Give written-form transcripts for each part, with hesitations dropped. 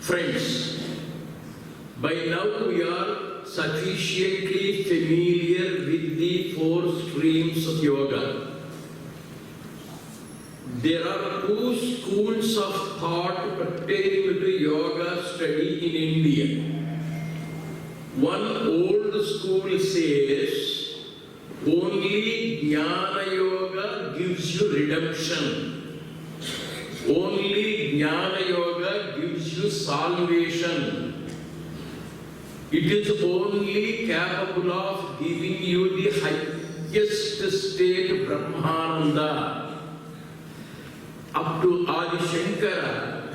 Friends, by now we are sufficiently familiar with the 4 streams of yoga. There are 2 schools of thought pertaining to yoga study in India. One old school says only Jnanayoga gives you redemption. Only Jnanayoga gives you salvation. It is only capable of giving you the highest state Brahmananda. Up to Adi Shankara,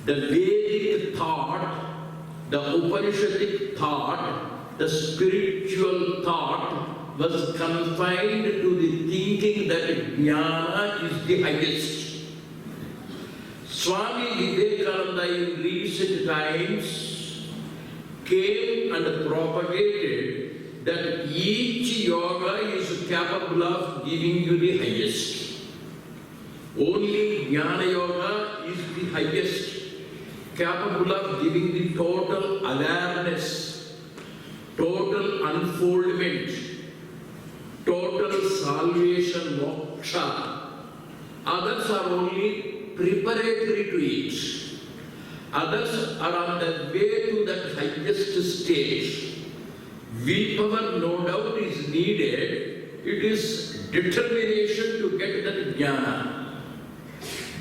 the Vedic thought, the Upanishadic thought, the spiritual thought was confined to the thinking that Jnana is the highest. Swami Vivekananda in recent times came and propagated that each yoga is capable of giving you the highest. Only Jnana Yoga is the highest, capable of giving the total awareness, total unfoldment, total salvation, moksha. Others are only preparatory to it. Others are on the way to that highest stage. Willpower no doubt is needed. It is determination to get that jnana.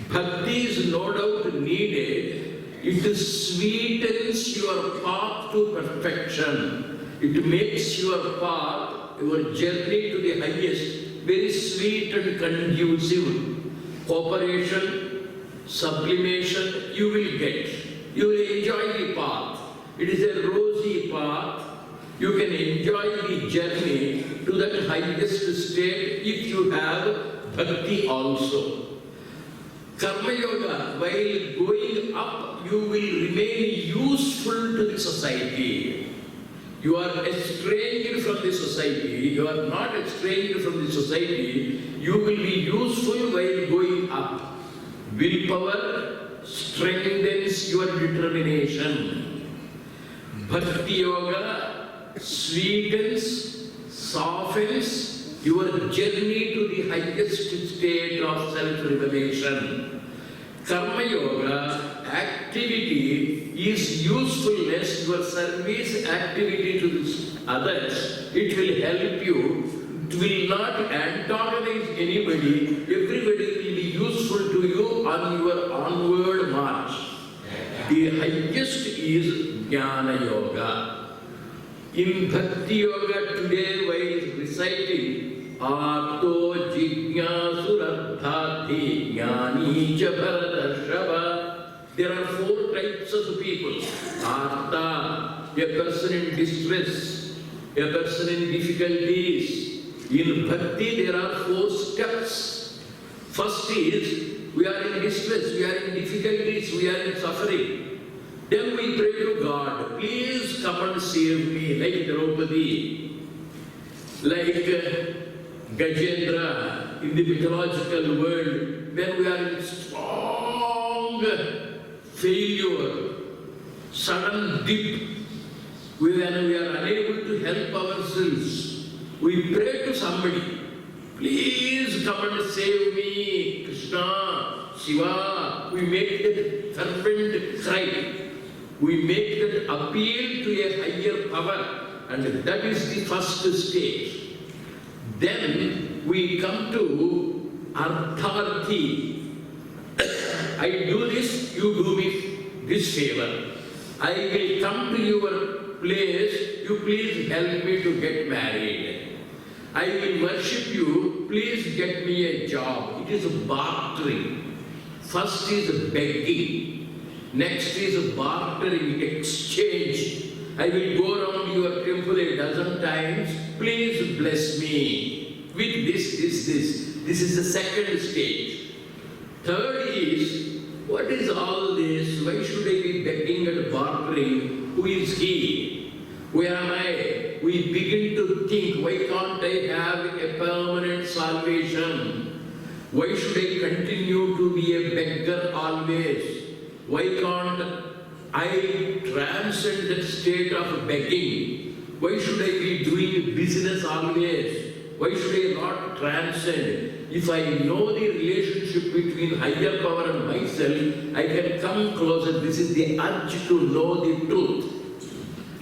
Bhakti is no doubt needed. It sweetens your path to perfection. It makes your path, your journey to the highest, very sweet and conducive. Cooperation, sublimation, you will get. You will enjoy the path. It is a rosy path. You can enjoy the journey to that highest state if you have bhakti also. Karma Yoga, while going up, you will remain useful to the society. You are estranged from the society. You are not estranged from the society. You will be useful while going up. Willpower strengthens your determination. Bhakti Yoga sweetens, softens your journey to the highest state of self-revelation. Karma Yoga activity is usefulness, your service activity to others. It will help you. It will not antagonize anybody. Everybody will be useful to you on your onward march. The highest is Jnana Yoga. In Bhakti Yoga today, while reciting Ato Jignyasuraddhati Jnani cha Bharadashava, there are 4 types of people. Artha, a person in distress, a person in difficulties. In Bhakti, there are 4 steps. First is, we are in distress, we are in difficulties, we are in suffering. Then we pray to God, please come and save me, like Draupadi, like Gajendra in the mythological world, when we are in strong failure, sudden dip, when we are unable to help ourselves, we pray to somebody, please come and save me, Krishna, Shiva. We make that fervent cry. We make that appeal to a higher power, and that is the first stage. Then we come to Artharthi. I do this, you do me this favor. I will come to your place, you please help me to get married. I will worship you, please get me a job. It is bartering. First is begging. Next is bartering, exchange. I will go around your temple a dozen times, please bless me with this. This is the second stage. Third is, what is all this? Why should I be begging and bartering? Who is he? Where am I? We begin to think, why can't I have a permanent salvation? Why should I continue to be a beggar always? Why can't I transcend that state of begging? Why should I be doing business always? Why should I not transcend? If I know the relationship between higher power and myself, I can come closer. This is the urge to know the truth.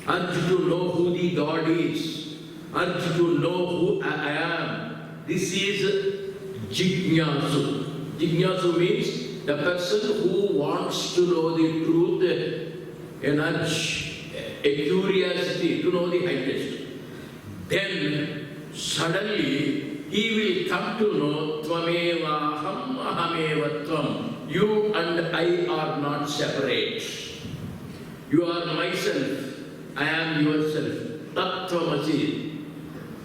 Urge to know who the God is. Urge to know who I am. This is Jnanayoga. Jnanayoga means the person who wants to know the truth, an urge, a curiosity to know the highest. Then suddenly he will come to know Tvameva Aham Ahameva Tvam. You and I are not separate. You are myself. I am yourself. Tattvamasi.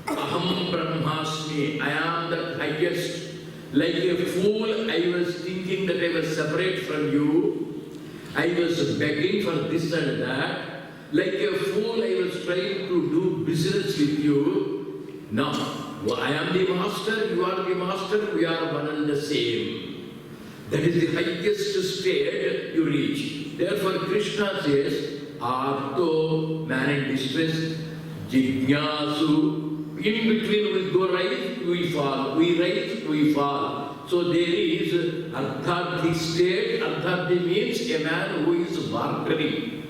Aham Brahmasmi. I am the highest. Like a fool, I was thinking that I was separate from you. I was begging for this and that. Like a fool, I was trying to do business with you. Now, I am the master, you are the master, we are one and the same. That is the highest state you reach. Therefore, Krishna says, Arto, man in distress, Jnanasu. In between we go right, we fall. We rise, we fall. So there is Artharthi state. Artharthi means a man who is bartering.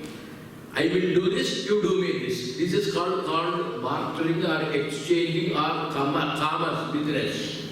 I will do this, you do me this. This is called bartering or exchanging or commerce, business.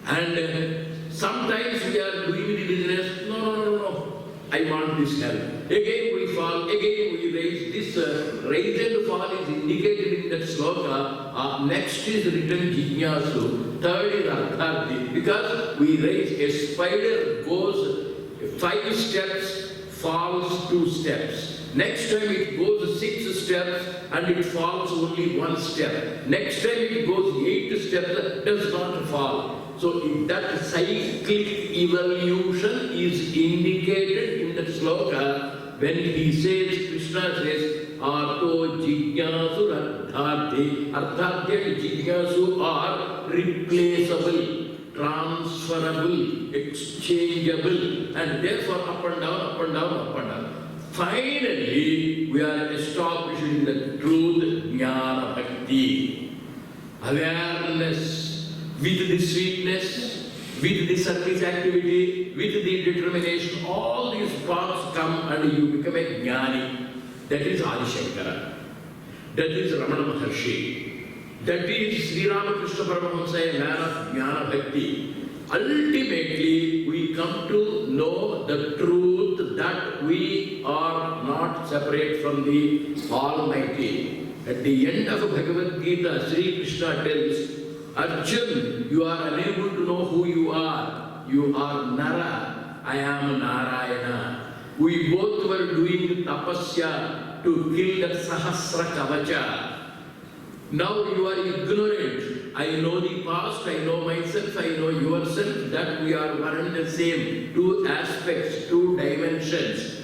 And sometimes we are doing the business, no. I want this help. Again we fall, again we raise. This rise and fall is indicated in that sloka. Next is written Jnanayoga. Third is Artharthi. Because we raise, a spider goes 5 steps, falls 2 steps. Next time it goes 6 steps and it falls only 1 step. Next time it goes 8 steps, does not fall. So that cyclic evolution is indicated in that sloka when he says, Krishna says, Arto Jnanasu Artharthi. Artharthi and Jnanasu are replaceable, transferable, exchangeable, and therefore up and down, up and down, up and down. Finally, we are established in the truth, Jnana Bhakti. Awareness with the sweetness, with the service activity, with the determination, all these parts come and you become a Jnani. That is Adi Shankara. That is Ramana Maharshi. That is Sri Ramakrishna Paramahamsa, a man of Jnana Bhakti. Ultimately, we come to know the truth that we are not separate from the Almighty. At the end of Bhagavad Gita, Sri Krishna tells, Arjun, you are unable to know who you are. You are Nara, I am Narayana. We both were doing tapasya to kill that Sahasra Kavacha. Now you are ignorant. I know the past, I know myself, I know yourself, that we are one and the same. 2 aspects, 2 dimensions.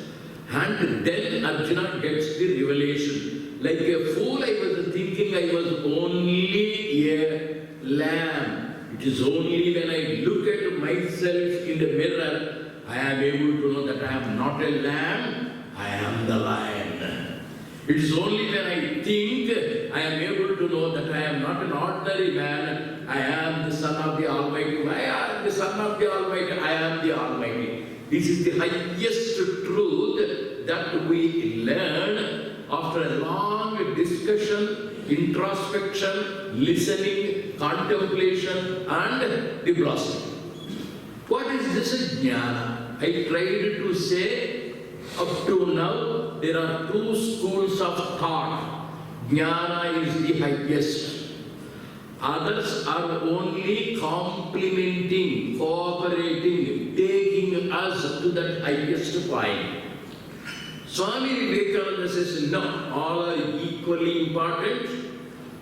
And then Arjuna gets the revelation. Like a fool, I was thinking I was only a lamb. It is only when I look at myself in the mirror, I am able to know that I am not a lamb, I am the lion. It is only when I think I am able to know that I am not an ordinary man, I am the Son of the Almighty. I am the Son of the Almighty, I am the Almighty. This is the highest truth that we learn after a long discussion, introspection, listening, contemplation and the blossom. this jnana? I tried to say, up to now, there are two schools of thought. Jnana is the highest. Others are only complementing, cooperating, taking us to that highest point. Swami Vivekananda says, no, all are equally important.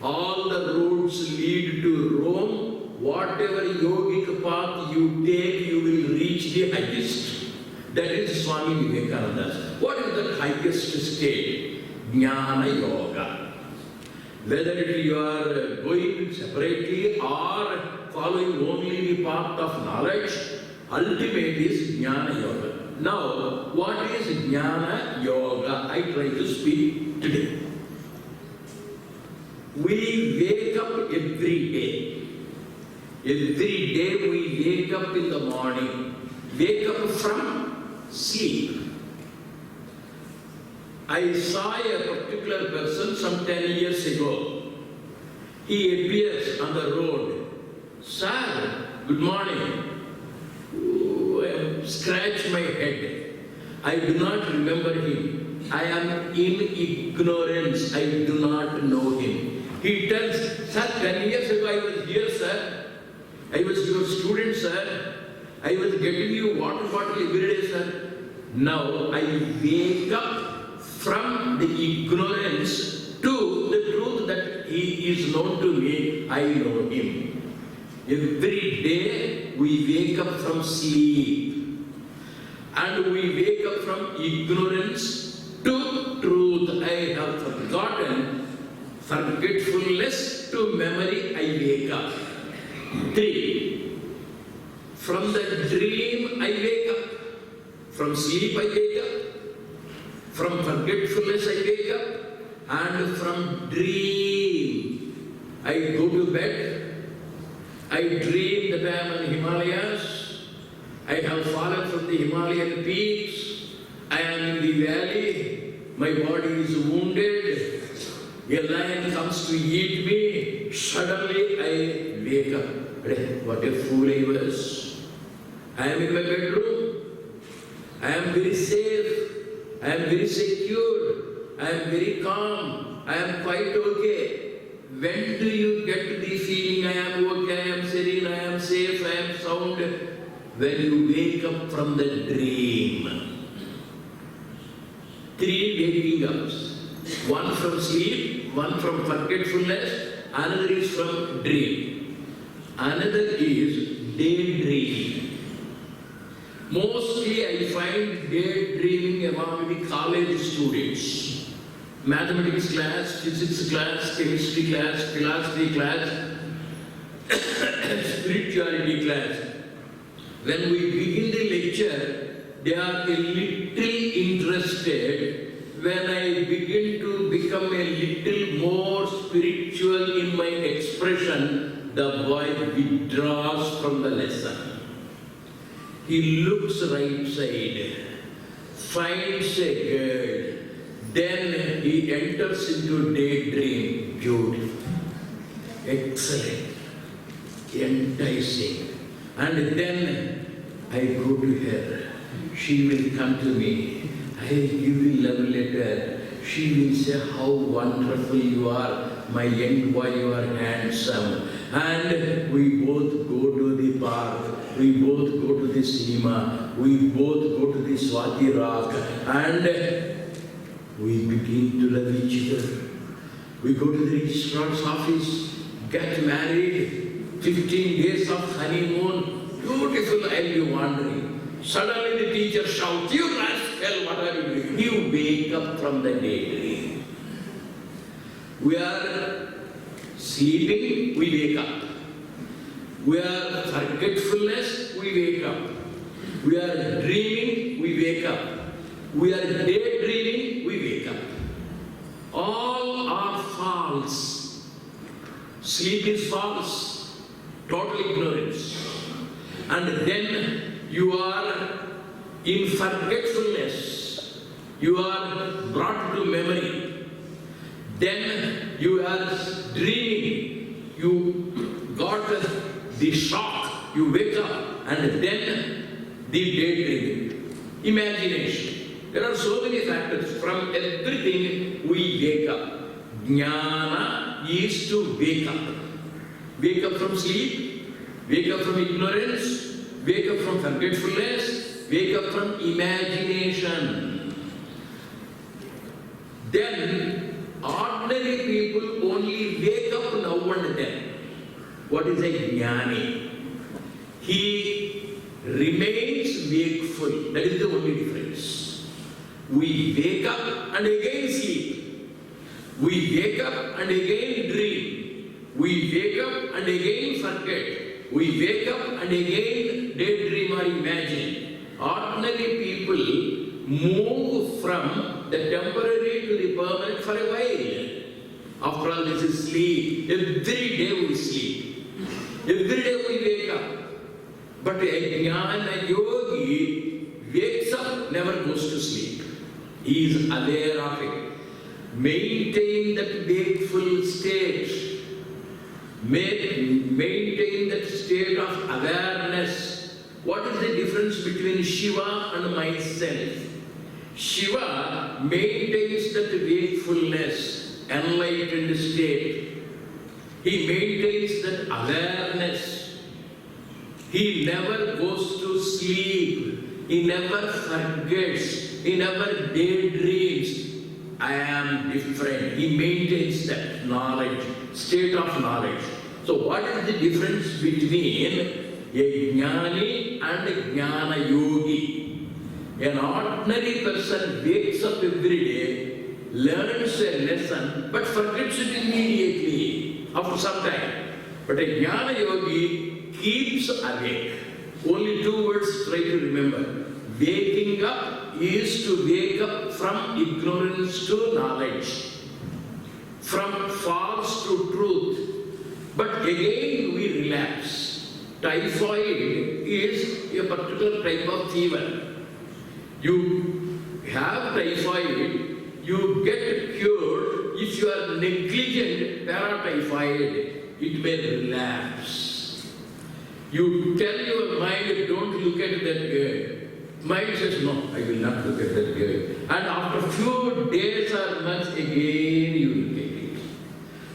All the roads lead to Rome. Whatever yogic path you take, you will reach the highest. That is Swami Vivekananda. What is the highest state? Jnanayoga. Whether you are going separately or following only the path of knowledge, ultimate is Jnanayoga. Now, what is Jnanayoga? I try to speak today. We wake up every day. Every day we wake up in the morning. Wake up from sleep. I saw a particular person some 10 years ago. He appears on the road. Sir, good morning. I scratch my head. I do not remember him. I am in ignorance. I do not know him. He tells, sir, 10 years ago I was here, sir. I was your student, sir. I was getting you water bottle every day, sir. Now I wake up from the ignorance to the truth that he is known to me, I know him. Every day we wake up from sleep and we wake up from ignorance to truth. I have forgotten, forgetfulness to memory, I wake up. 3. From the dream I wake up. From sleep I wake up. From forgetfulness I wake up, and from dream I go to bed. I dream that I am in the Himalayas. I have fallen from the Himalayan peaks. I am in the valley. My body is wounded. A lion comes to eat me. Suddenly I wake up. What a fool I was. I am in my bedroom. I am very safe. I am very secure, I am very calm, I am quite okay. When do you get the feeling I am okay, I am serene, I am safe, I am sound? When you wake up from the dream. 3 waking ups. 1 from sleep, 1 from forgetfulness, another is from dream. Another is daydreaming. Mostly I find daydreaming among the college students. Mathematics class, physics class, chemistry class, philosophy class, spirituality class. When we begin the lecture, they are a little interested. When I begin to become a little more spiritual in my expression, the boy withdraws from the lesson. He looks right side, finds a girl, then he enters into daydream. Beautiful, excellent, enticing. And then I go to her. She will come to me. I give you love letter. She will say, how wonderful you are, my young boy, you are handsome. And we both go to the park. We both go to the cinema, we both go to the Swati Rock, and we begin to love each other. We go to the registrar's office, get married, 15 days of honeymoon, beautiful, I'll be wandering. Suddenly the teacher shouts, you rascal, what are you doing? You wake up from the daydream. We are sleeping, we wake up. We are forgetfulness, we wake up. We are dreaming, we wake up. We are daydreaming, we wake up. All are false. Sleep is false, total ignorance. And then you are in forgetfulness. You are brought to memory. Then you are dreaming. You got the shock. You wake up and then the daydreaming, imagination. There are so many factors. From everything we wake up. Jnana is to wake up. Wake up from sleep, wake up from ignorance, wake up from forgetfulness, wake up from imagination. Then, ordinary people only wake up now and then. What is a jnani? He remains wakeful. That is the only difference. We wake up and again sleep. We wake up and again dream. We wake up and again forget. We wake up and again daydream or imagine. Ordinary people move from the temporary to the permanent for a while. After all, this is sleep. Every day we sleep. Every day we wake up. But a Jnana yogi wakes up, never goes to sleep. He is aware of it. Maintain that wakeful state. Maintain that state of awareness. What is the difference between Shiva and myself? Shiva maintains that wakefulness, enlightened state. He maintains that awareness. He never goes to sleep. He never forgets. He never daydreams. I am different. He maintains that knowledge, state of knowledge. So what is the difference between a jnani and a jnana yogi? An ordinary person wakes up every day, learns a lesson, but forgets it immediately after some time. But a jnana yogi keeps awake. Only two words try to remember. Waking up is to wake up from ignorance to knowledge, from false to truth. But again we relapse. Typhoid is a particular type of fever. You have typhoid, you get cured. If you are negligent, paratyphoid, it may relapse. You tell your mind, don't look at that girl. Mind says, no, I will not look at that girl. And after a few days or months, again you look at it.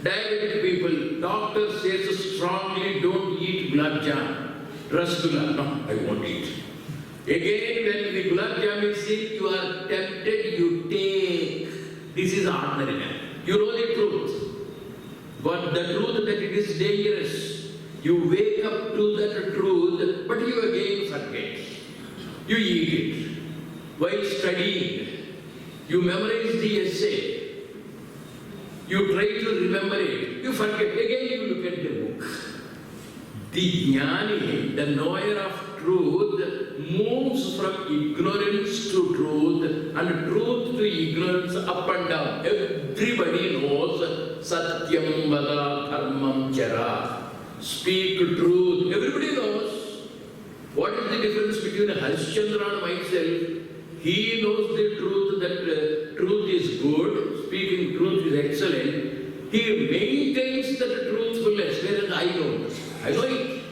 Diabetic people, doctor says strongly, don't eat gulab jam. Rasgulla, no, I won't eat. Again, when the gulab jam is sick, you are tempted, you take. This is ordinary man. You know the truth. But the truth that it is dangerous. You wake up to that truth, but you again forget. You eat it. While studying, you memorize the essay. You try to remember it. You forget. Again you look at the book. The jnani, the knower of truth, moves from ignorance to truth and truth to ignorance up and down. Everybody knows satyam vada dharmam chara. Speak truth. Everybody knows. What is the difference between Harishchandra and myself? He knows the truth that truth is good, speaking truth is excellent. He maintains that truthfulness, whereas I don't. I know it.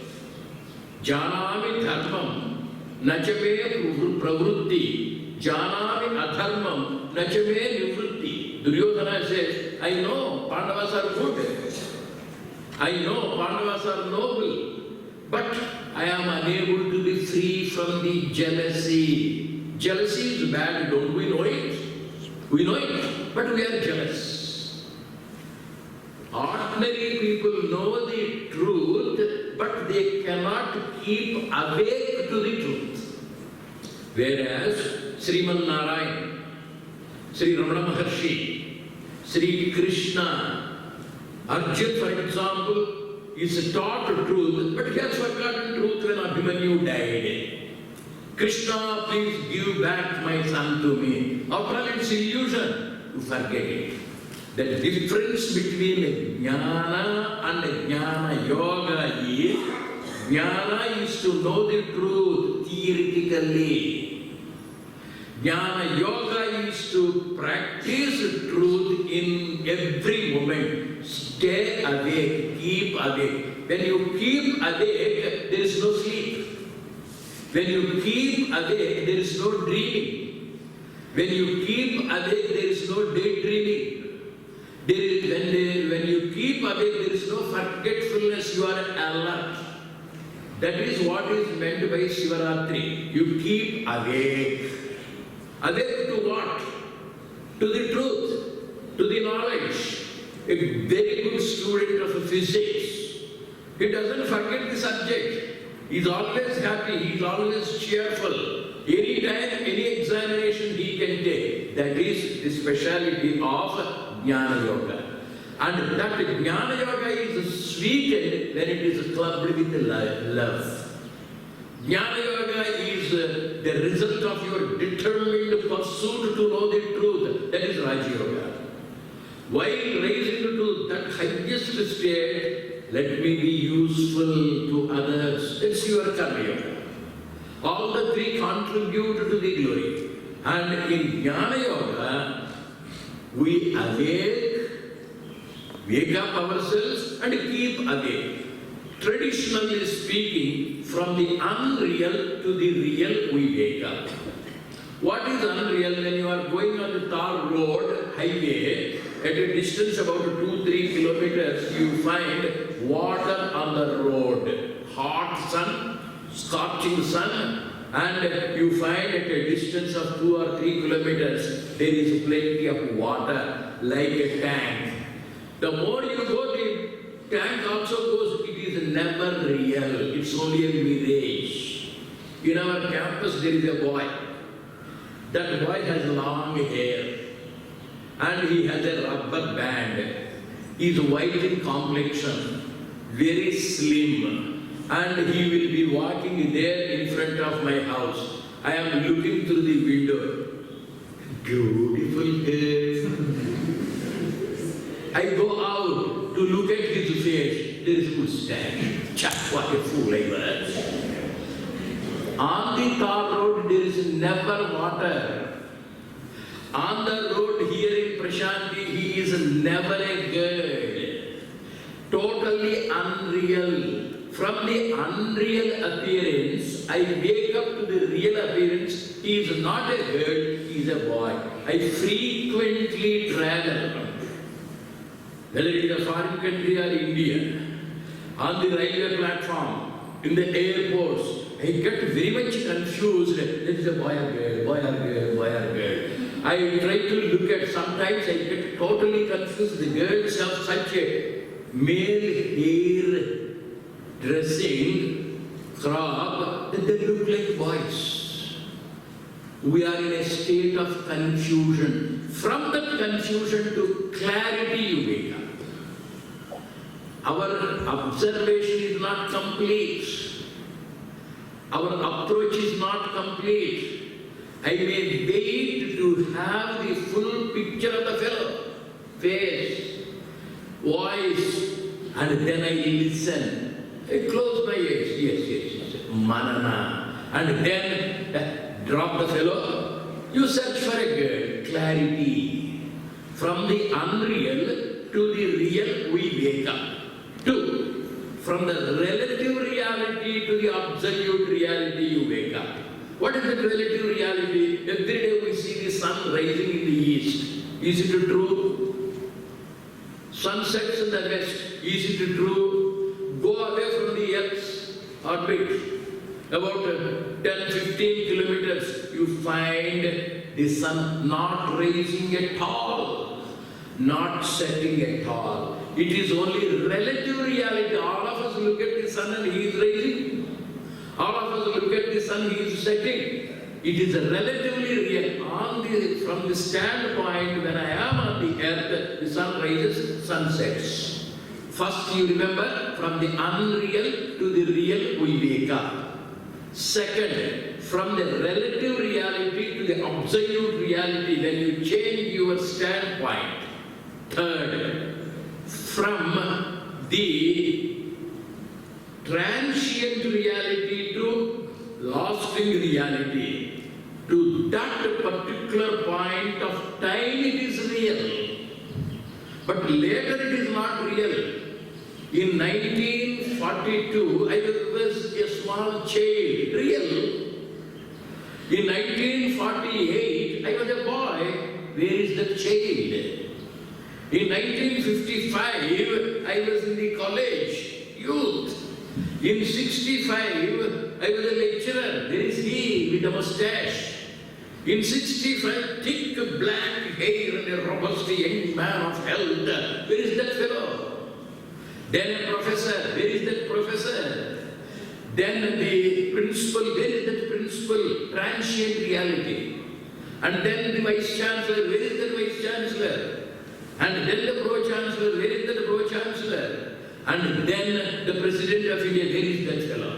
Jnanami dharmam, nachame pravrutti, jnanami adharmam, nachame nivrutti. Duryodhana says, I know Pandavas are good. I know Pandavas are noble. But I am unable to be free from the jealousy. Jealousy is bad, don't we know it? We know it, but we are jealous. Ordinary people know the truth, but they cannot keep awake to the truth. Whereas Sriman Narayan, Sri Ramana Maharshi, Sri Krishna, Arjun for example, is taught truth, but he has forgotten truth when Abhimanyu died. Krishna, please give back my son to me. After all, it's illusion. You forget it. The difference between Jnana and Jnana Yoga is, Jnana is to know the truth theoretically. Jnana Yoga is to practice truth in every moment. Stay awake, keep awake. When you keep awake, there is no sleep. When you keep awake, there is no dreaming. When you keep awake, there is no daydreaming. When you keep awake, there is no forgetfulness, you are alert. That is what is meant by Shivaratri. You keep awake. Awake to what? To the truth, to the knowledge. A very good student of physics, he doesn't forget the subject. He is always happy, he is always cheerful. Any time, any examination he can take. That is the speciality of Jnanayoga. And that Jnanayoga is sweetened when it is clubbed with love. Jnanayoga is the result of your determined pursuit to know the truth. That is Raja Yoga. While raising to that highest state, let me be useful to others. That's your Karma Yoga. All the three contribute to the glory. And in Jnana Yoga, we wake up ourselves and keep awake. Traditionally speaking, from the unreal to the real, we wake up. What is unreal? When you are going on the tar road, highway, at a distance about 2-3 kilometers, you find water on the road. Hot sun, scorching sun, and you find at a distance of 2 or 3 kilometers, there is plenty of water, like a tank. The more you go, the tank also goes, it is never real, it's only a mirage. In our campus, there is a boy. That boy has long hair. And he has a rubber band. He is white in complexion, very slim, and he will be walking there in front of my house. I am looking through the window. Beautiful hair. I go out to look at his face. There is mustache. Chuck, what a fool I was. On the tar road, there is never water. On the road here in Prashanti, he is never a girl. Totally unreal. From the unreal appearance, I wake up to the real appearance. He is not a girl, he is a boy. I frequently travel, whether it is a foreign country or India, on the railway platform, in the airports. I get very much confused. There is a boy or girl, boy or girl, boy or girl. I try to look at, sometimes I get totally confused. The girls have such a male hair dressing, crop, that they look like boys. We are in a state of confusion. From that confusion to clarity you wake up. Our observation is not complete. Our approach is not complete. I may wait to have the full picture of the fellow, face, voice, and then I listen. I close my eyes, yes, manana, and then drop the fellow. You search for a girl, clarity. From the unreal to the real, we wake up. 2. From the relative reality to the absolute reality, you wake up. What is the relative reality? Every day we see the sun rising in the east. Is it true? Sun sets in the west. Is it true? Go away from the Earth's orbit. About 10-15 kilometers, you find the sun not rising at all, not setting at all. It is only relative reality. All of us look at the sun and he is rising. All of us look at the sun, he is setting. It is relatively real. From the standpoint, when I am on the earth, the sun rises, sun sets. First, you remember, from the unreal to the real, we wake up. Second, from the relative reality to the absolute reality, when you change your standpoint. Third, from the transient reality to lasting reality. To that particular point of time, it is real. But later it is not real. In 1950, 1942, I was a small child, real. In 1948, I was a boy. Where is the child? In 1955, I was in the college, youth. In 65, I was a lecturer. There is he with a mustache. In 65, thick black hair and a robust young man of health. Where is that fellow? Then a professor. Where is that professor? Then the principal. Where is that principal? Transient reality. And then the vice chancellor. Where is that vice chancellor? And then the pro-chancellor. Where is that pro-chancellor? And then the president of India. Where is that fellow?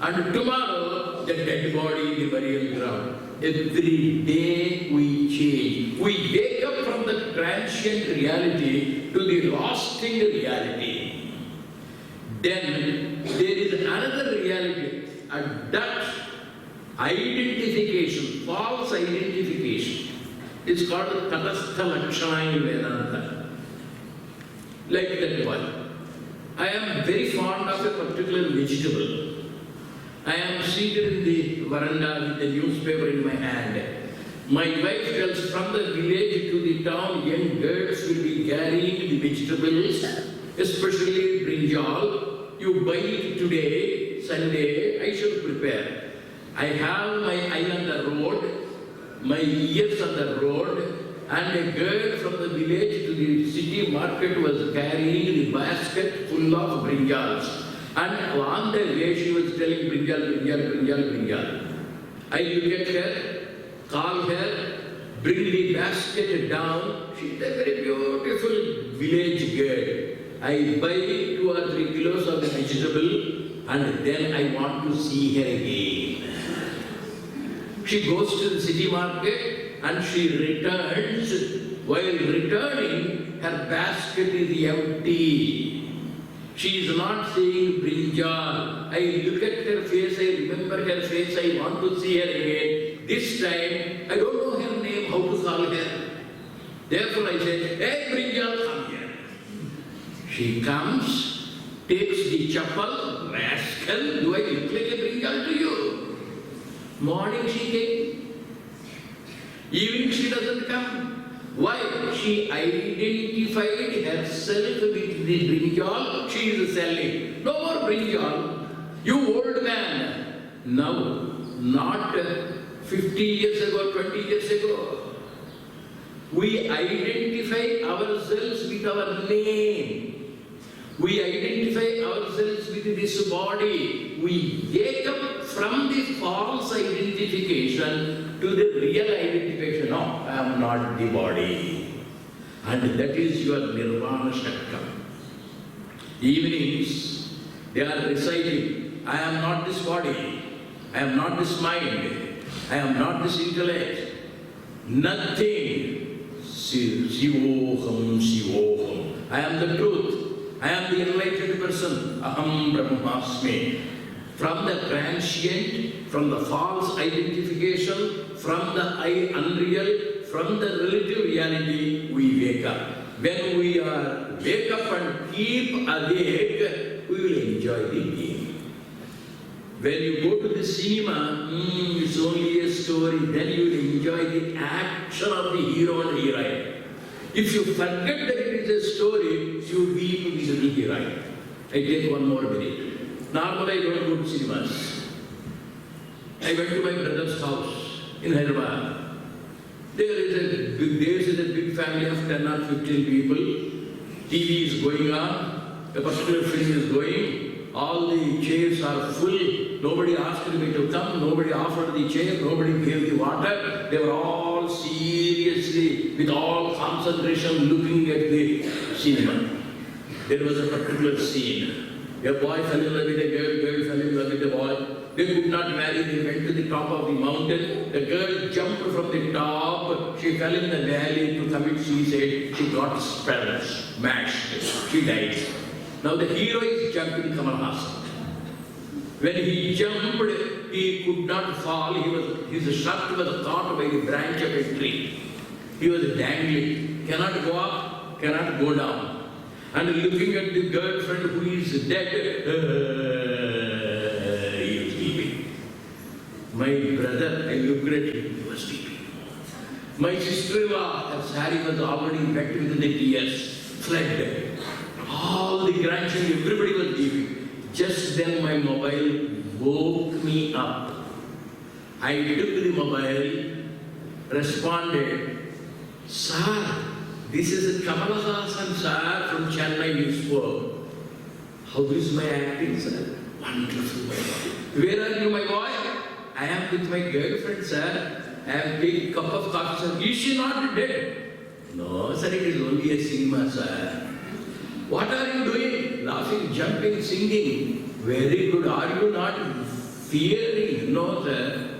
And tomorrow, the dead body in the burial ground. Every day we change. We wake up from the transient reality to the lasting reality. Then there is another reality, and that identification, false identification, is called Tatastha Lakshana in Vedanta. Like that one. I am very fond of a particular vegetable. I am seated in the veranda with the newspaper in my hand. My wife tells from the village to the town, young girls will be carrying the vegetables, especially brinjal. You buy it today, Sunday, I shall prepare. I have my eye on the road, my ears on the road, and a girl from the village to the city market was carrying the basket full of brinjals. And on the way she was telling brinjal, brinjal, brinjal, brinjal. I look at her, call her, bring the basket down. She's a very beautiful village girl. I buy 2 or 3 kilos of the vegetable and then I want to see her again. She goes to the city market and she returns. While returning, her basket is empty. She is not saying brinjal. I look at her face, I remember her face, I want to see her again. This time, I don't know her name, how to call her. Therefore I say, hey brinjal, come here. She comes, takes the chappal, rascal, do I look like a brinjal to you? Morning she came. Evening she doesn't come. Why? She identified herself with the brinjal she is selling. No more brinjal. You old man. Now, not 50 years ago, 20 years ago. We identify ourselves with our name. We identify ourselves with this body. We wake up from the false identification to the real identification. No, I am not the body. And that is your nirvana shakam. Evenings, they are reciting, I am not this body. I am not this mind. I am not this intellect. Nothing. Sivoham, Sivoham. I am the truth. I am the enlightened person. Aham Brahmasmi. From the transient, from the false identification, from the I unreal, from the relative reality, we wake up. When we wake up and keep awake, we will enjoy the game. When you go to the cinema, it's only a story, then you will enjoy the action of the hero and heroine. If you forget that it is a story, you weep with the heroine. I take one more minute. Normally I don't go to cinemas. I went to my brother's house in Hyderabad. There is a big family of 10 or 15 people. TV is going on. A particular film is going. All the chairs are full. Nobody asked me to come. Nobody offered the chair. Nobody gave the water. They were all seriously, with all concentration, looking at the cinema. There was a particular scene. A boy fell in love with a girl, girl fell in love with a boy. They could not marry, they went to the top of the mountain. The girl jumped from the top, she fell in the valley to commit suicide. She got smashed, she died. Now the hero is jumping Kamal Hassan. When he jumped, he could not fall, his shirt was caught by the branch of a tree. He was dangling, cannot go up, cannot go down. and looking at the girlfriend who is dead, he was weeping. My brother, I looked at him, he was weeping. My sister-in-law, her saree was already wet with the tears, fled. All the grandchildren, everybody was weeping. Just then my mobile woke me up. I took the mobile, responded, "Sir, this is Kamala Hassan, sir, from Chennai you spoke. How is my acting, sir? Wonderful, my boy. Where are you, my boy? I am with my girlfriend, sir. I have taken a cup of coffee, sir. Is she not dead? No, sir, it is only a cinema, sir. What are you doing? Laughing, jumping, singing. Very good. Are you not fearing? No, sir.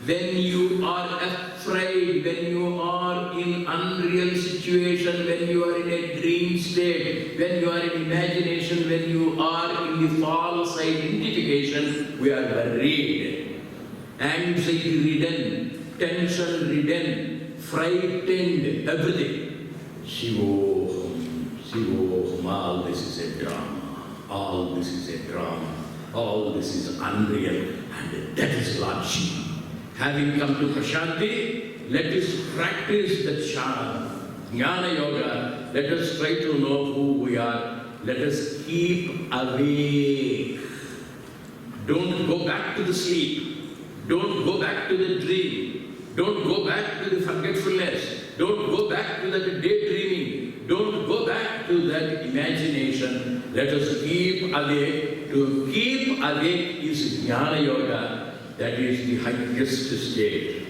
When you are afraid, when you are in unreal situation, when you are in a dream state, when you are in imagination, when you are in the false identification, we are worried, anxiety-ridden, tension-ridden, frightened, everything. Shivoham, all this is a drama, all this is a drama, all this is unreal, and that is Lord Shiva. Having come to Prashanti, let us practice the Jnanayoga. Let us try to know who we are. Let us keep awake. Don't go back to the sleep. Don't go back to the dream. Don't go back to the forgetfulness. Don't go back to that daydreaming. Don't go back to that imagination. Let us keep awake. To keep awake is Jnana Yoga. That is the highest state.